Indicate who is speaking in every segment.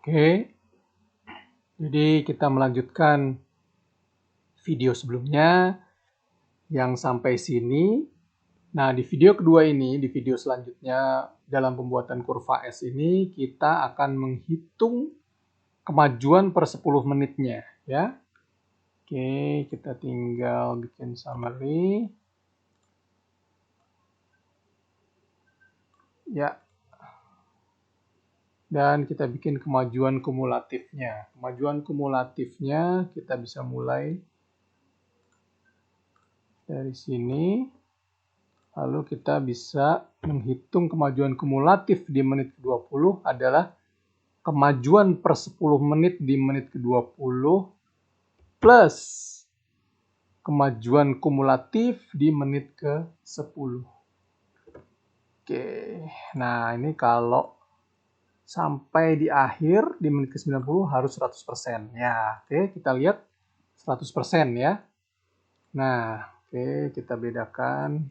Speaker 1: Oke, jadi kita melanjutkan video sebelumnya yang sampai sini. Nah, di video kedua ini, di video selanjutnya dalam pembuatan kurva S ini, kita akan menghitung kemajuan per 10 menitnya, ya. Oke, kita tinggal bikin summary. Ya, dan kita bikin kemajuan kumulatifnya. Kemajuan kumulatifnya kita bisa mulai dari sini. Lalu kita bisa menghitung kemajuan kumulatif di menit ke-20 adalah kemajuan per 10 menit di menit ke-20 plus kemajuan kumulatif di menit ke-10. Oke, nah ini kalau sampai di akhir di menit ke-90 harus 100%. Ya, oke, kita lihat 100% ya. Nah, oke, kita bedakan.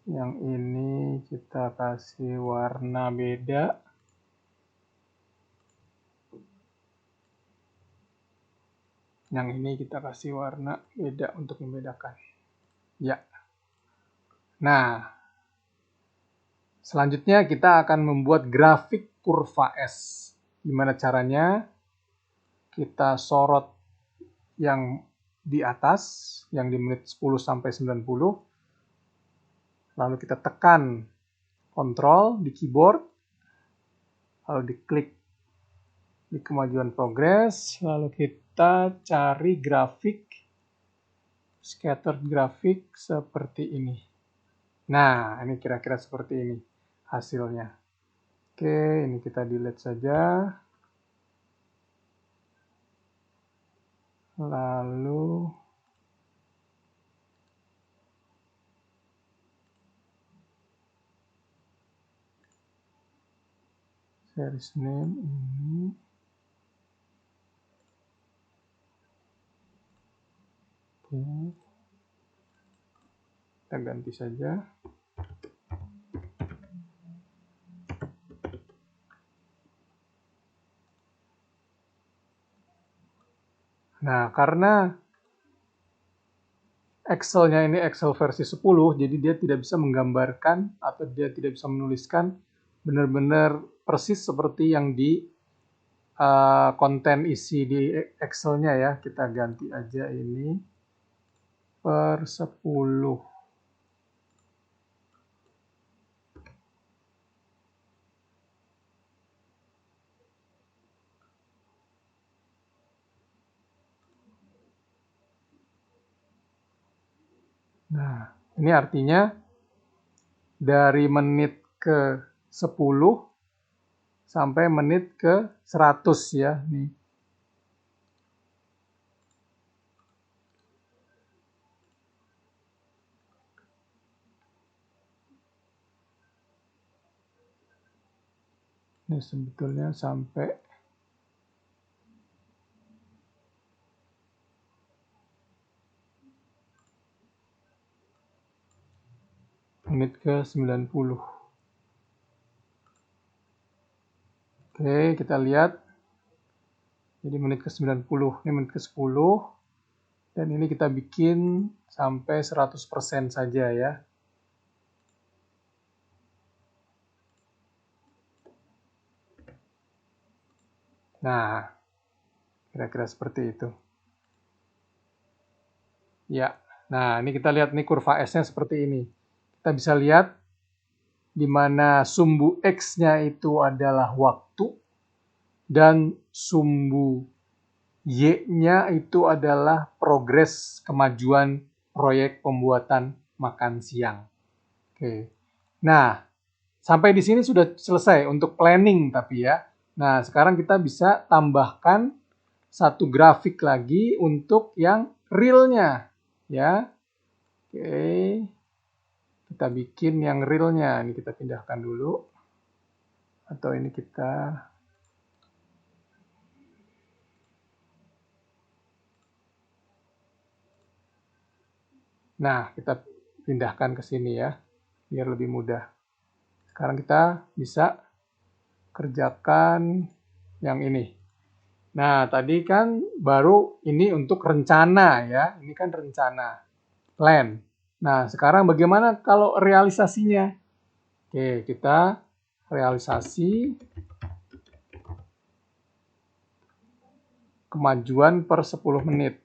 Speaker 1: Yang ini kita kasih warna beda. Yang ini kita kasih warna beda untuk membedakan. Ya. Nah, selanjutnya kita akan membuat grafik kurva S. Gimana caranya? Kita sorot yang di atas, yang di menit 10 sampai 90. Lalu kita tekan Ctrl di keyboard. Lalu diklik di kemajuan progres. Lalu kita cari grafik, scattered grafik seperti ini. Nah, ini kira-kira seperti ini hasilnya. Oke, ini kita delete saja. Lalu series name ini. Oke. Kita ganti saja. Nah, karena Excel-nya ini Excel versi 10, jadi dia tidak bisa menggambarkan atau dia tidak bisa menuliskan benar-benar persis seperti yang di konten isi di Excel-nya ya. Kita ganti aja ini per 10. Nah, ini artinya dari menit ke 10 sampai menit ke 100 ya. Nih. Ini sebetulnya sampai menit ke 90. Oke, kita lihat. Jadi menit ke 90, ini menit ke 10. Dan ini kita bikin sampai 100% saja ya. Nah, kira-kira seperti itu. Ya, nah ini kita lihat nih kurva S-nya seperti ini. Kita bisa lihat di mana sumbu X-nya itu adalah waktu dan sumbu Y-nya itu adalah progres kemajuan proyek pembuatan makan siang. Oke. Nah, sampai di sini sudah selesai untuk planning tapi ya. Nah, sekarang kita bisa tambahkan satu grafik lagi untuk yang realnya ya. Oke. Kita bikin yang realnya. Ini kita pindahkan dulu. Atau ini kita Nah, kita pindahkan ke sini ya, biar lebih mudah. Sekarang kita bisa kerjakan yang ini. Nah, tadi kan baru ini untuk rencana ya. Ini kan rencana, plan. Nah, sekarang bagaimana kalau realisasinya? Oke, kita realisasi kemajuan per 10 menit.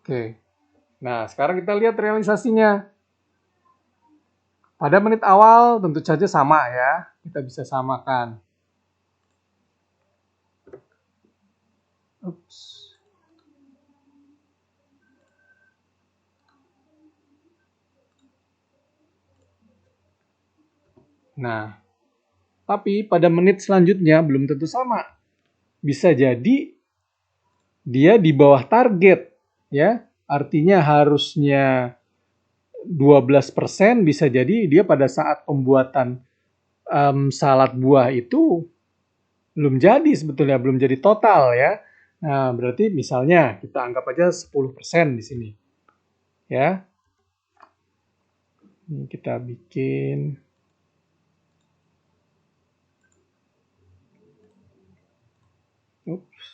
Speaker 1: Oke, nah sekarang kita lihat realisasinya. Pada menit awal tentu saja sama ya, kita bisa samakan. Ups. Nah, tapi pada menit selanjutnya belum tentu sama. Bisa jadi dia di bawah target, ya. Artinya harusnya 12%, bisa jadi dia pada saat pembuatan salad buah itu belum jadi sebetulnya, belum jadi total ya. Nah, berarti misalnya kita anggap aja 10% di sini. Ya. Ini kita bikin Ups.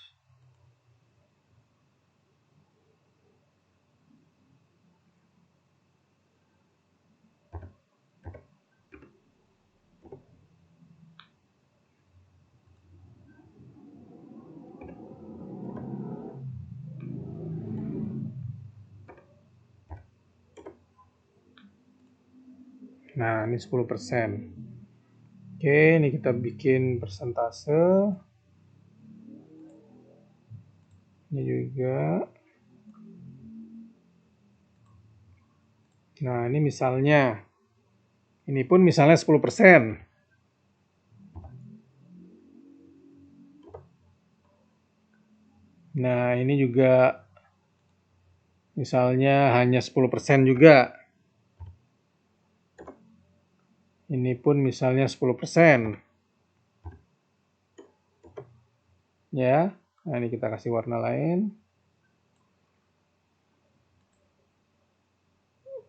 Speaker 1: Nah, ini 10%. Oke, ini kita bikin persentase. Ini juga. Nah, ini misalnya. Ini pun misalnya 10%. Nah, ini juga misalnya hanya 10% juga. Ini pun misalnya 10%. Ya, nah ini kita kasih warna lain.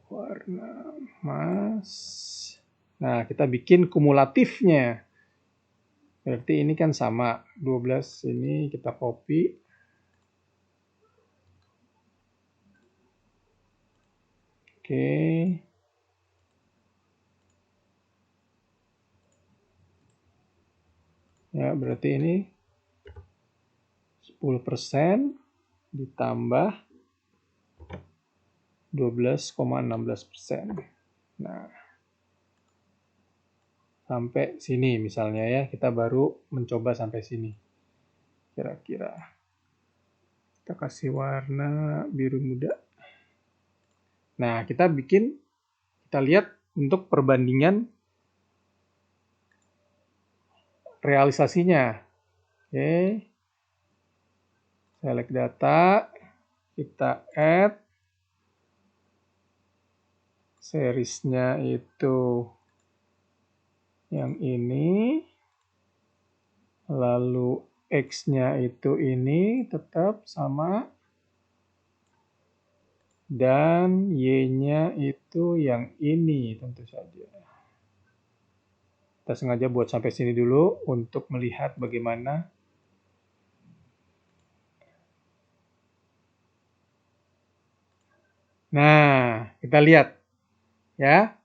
Speaker 1: Warna emas. Nah, kita bikin kumulatifnya. Berarti ini kan sama. 12 ini kita copy. Oke. Ya, berarti ini 10% ditambah 12,16%. Nah, sampai sini misalnya ya, kita baru mencoba sampai sini. Kira-kira. Kita kasih warna biru muda. Nah, kita lihat untuk perbandingan realisasinya. Oke. Select data, kita add. Seriesnya itu yang ini. Lalu X-nya itu ini tetap sama. Dan Y-nya itu yang ini tentu saja. Kita sengaja buat sampai sini dulu untuk melihat bagaimana. Nah, kita lihat. Ya.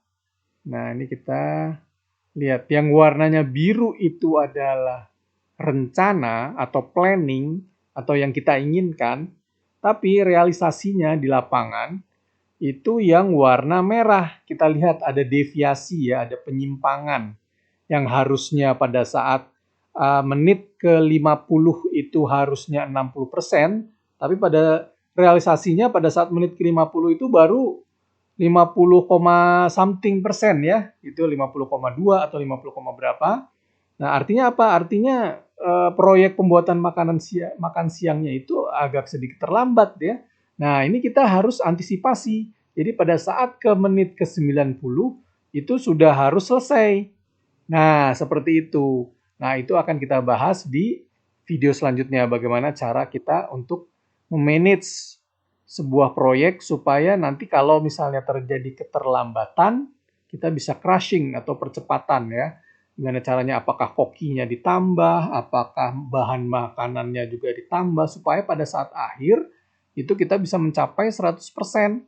Speaker 1: Nah, ini kita lihat. Yang warnanya biru itu adalah rencana atau planning atau yang kita inginkan. Tapi realisasinya di lapangan itu yang warna merah. Kita lihat ada deviasi ya, ada penyimpangan. Yang harusnya pada saat menit ke 50 itu harusnya 60%. Tapi pada realisasinya pada saat menit ke 50 itu baru 50, something persen ya. Itu 50,2 atau 50, berapa. Nah, artinya apa? Artinya proyek pembuatan makan siangnya itu agak sedikit terlambat ya. Nah, ini kita harus antisipasi. Jadi pada saat ke menit ke-90 itu sudah harus selesai. Nah, seperti itu. Nah, itu akan kita bahas di video selanjutnya bagaimana cara kita untuk memanage sebuah proyek supaya nanti kalau misalnya terjadi keterlambatan, kita bisa crushing atau percepatan ya. Gimana caranya, apakah kokinya ditambah, apakah bahan makanannya juga ditambah, supaya pada saat akhir itu kita bisa mencapai 100%.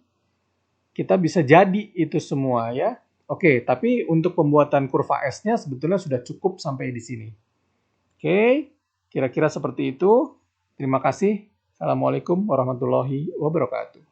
Speaker 1: Kita bisa jadi itu semua ya. Oke, tapi untuk pembuatan kurva S-nya sebetulnya sudah cukup sampai di sini. Oke, kira-kira seperti itu. Terima kasih. Assalamualaikum warahmatullahi wabarakatuh.